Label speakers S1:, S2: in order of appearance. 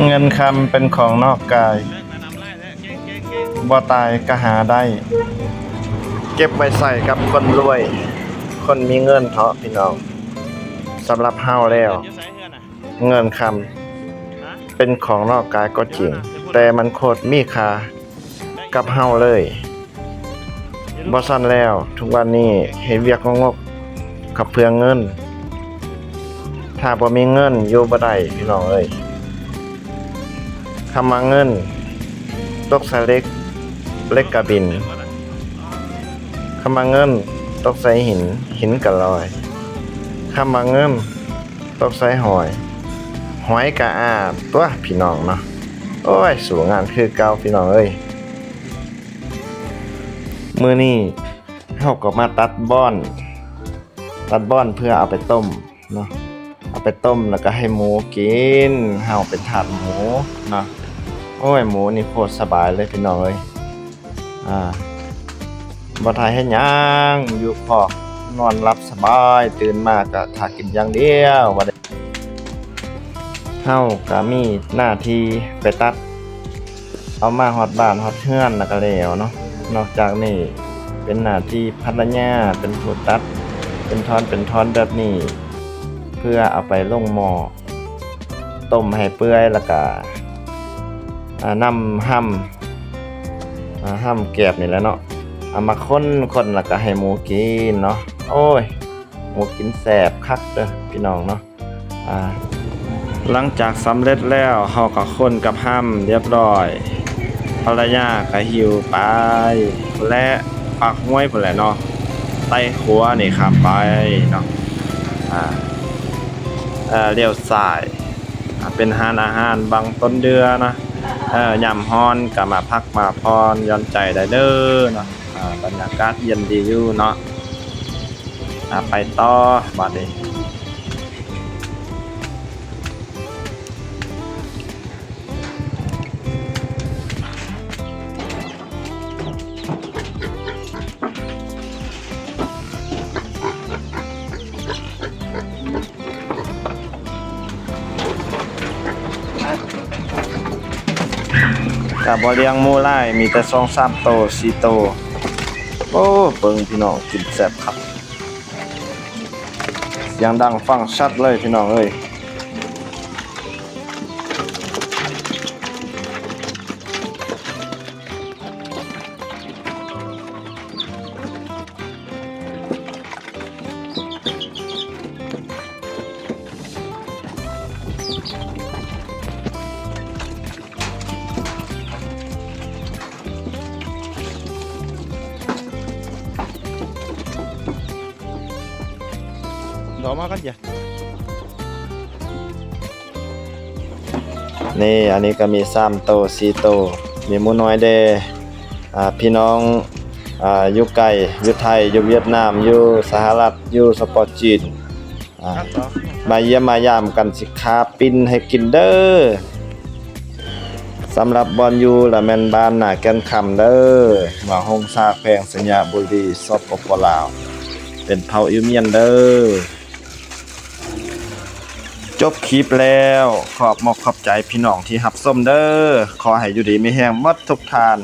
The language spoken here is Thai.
S1: เงินคำเป็นของนอกกายบ่ตายก็หาได้ เก็บไว้ใส่กับคนรวย คนมีเงินเถาะพี่น้องสำหรับเฮาแล้วเงินคำเป็นของนอกกายก็จริง แต่มันโคตรมีค่ากับเฮาเลยบ่ซั้นแล้วทุกวันนี้เฮ็ดเวียกงกๆกับเพื่อเงิน ถ้าบ่มีเงินอยู่บ่ได้พี่น้องเอ้ยคำว่าเงินตกใส่เล็กเล็กกะบินคำว่าเงินตกใส่หินหินกะลอยคำว่าเงินตกใส่หอยหอยกะอาตัวพี่น้องเนาะโอ้ยสู่งานคือเก่าพี่น้องเอ้ยมื้อนี้เฮาก็มาตัดบ้อนเพื่อเอาไปต้มเนาะเอาไปต้มแล้วก็ให้หมูกินเฮาเป็นทาสหมูเนาะโอ้ยหมูนี่โคตรสบายเลยพี่น้องเอ้ยบ่ทายเฮ็ดหยังอยู่คอกนอนหลับสบายตื่นมาก็ถ้ากินอย่างเดียวว่าได้เฮาก็มีหน้าที่ไปตัดเอามาฮอดบ้านฮอดเรือนแล้วก็แล้วเนาะนอกจากนี้เป็นหน้าที่ภรรยาเป็นผู้ตัดเป็นท่อนแบบนี้เพื่อเอาไปลงหม้อต้มให้เปื่อยแล้วก็นำห้ำแกบนี่แหละเนาะเอามาคนแล้วก็ให้หมูกินเนาะโอ้ยหมูกินแซ่บคักเด้อพี่น้องเนาะหลังจากสำเร็จแล้วเฮาก็คนกับห้ำเรียบร้อยภรรยาก็หิวไปและปักห้วยพุ่นแหละเนาะใต้ครัวนี่ครับไปเนาะเลี้ยวซ้ายเป็นร้านอาหารบางต้นเดือนะยามฮ้อนก็มาพักมาพรหย่อนใจได้เด้อเนาะบรรยากาศเย็นดีอยู่เนาะไปต่อบัดนี้ก็บ่เลี้ยงหมูหลายมีแต่2-3 โต4 โตโอ้เบิ่งพี่น้องกินแซ่บครับเสียงดังฟังชัดเลยพี่น้องเอ้ยดอกมากันจ้ะนี่อันนี้ก็มี3 โต4 โตมีหมูน้อยเด้พี่น้องอยู่ไกลอยู่ไทยอยู่เวียดนามอยู่สหรัฐอยู่สปอร์ตจีนมาเยี่ยมมายามกันสิคาปิ้นให้กินเด้อสำหรับบอนอยู่ละแม่นบ้านหน้าแก่นคำเด้อว่าฮงซากแพงสัญญาบุรีสปปลาวเป็นเผ่าอิวเมียนเด้อจบคลิปแล้วขอบใจพี่น้องที่รับชมเด้อขอให้อยู่ดีมีแรงหมดทุกท่าน